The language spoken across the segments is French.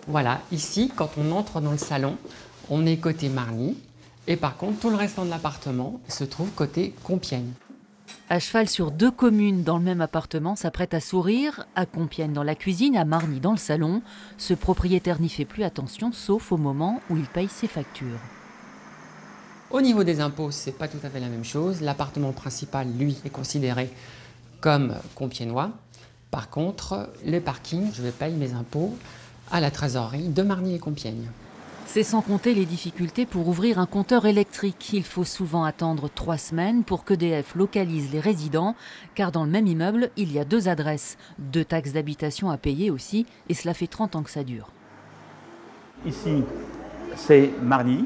Voilà, ici, quand on entre dans le salon, on est côté Marny. Et par contre, tout le restant de l'appartement se trouve côté Compiègne. À cheval sur 2 communes dans le même appartement, s'apprête à sourire. À Compiègne dans la cuisine, à Marny dans le salon. Ce propriétaire n'y fait plus attention, sauf au moment où il paye ses factures. Au niveau des impôts, c'est pas tout à fait la même chose. L'appartement principal, lui, est considéré comme compiègnois. Par contre, les parkings, je vais payer mes impôts à la trésorerie de Marny et Compiègne. C'est sans compter les difficultés pour ouvrir un compteur électrique. Il faut souvent attendre 3 semaines pour qu'EDF localise les résidents, car dans le même immeuble, il y a 2 adresses, 2 taxes d'habitation à payer aussi, et cela fait 30 ans que ça dure. Ici, c'est Marny,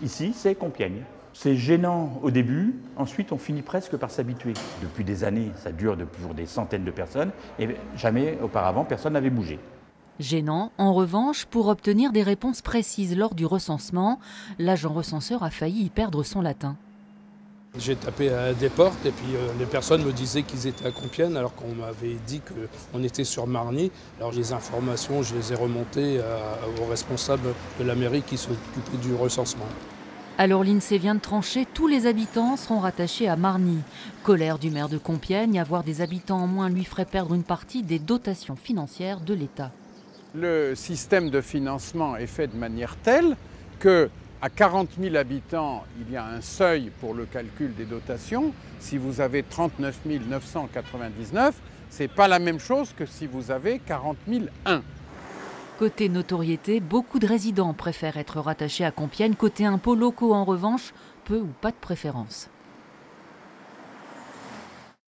ici, c'est Compiègne. C'est gênant au début, ensuite on finit presque par s'habituer. Depuis des années, ça dure pour des centaines de personnes, et jamais auparavant, personne n'avait bougé. Gênant, en revanche, pour obtenir des réponses précises lors du recensement, l'agent recenseur a failli y perdre son latin. J'ai tapé à des portes et puis les personnes me disaient qu'ils étaient à Compiègne alors qu'on m'avait dit qu'on était sur Marny. Alors les informations, je les ai remontées aux responsables de la mairie qui s'occupaient du recensement. Alors l'INSEE vient de trancher, tous les habitants seront rattachés à Marny. Colère du maire de Compiègne, avoir des habitants en moins lui ferait perdre une partie des dotations financières de l'État. Le système de financement est fait de manière telle qu'à 40 000 habitants, il y a un seuil pour le calcul des dotations. Si vous avez 39 999, ce n'est pas la même chose que si vous avez 40 001. Côté notoriété, beaucoup de résidents préfèrent être rattachés à Compiègne. Côté impôts locaux, en revanche, peu ou pas de préférence.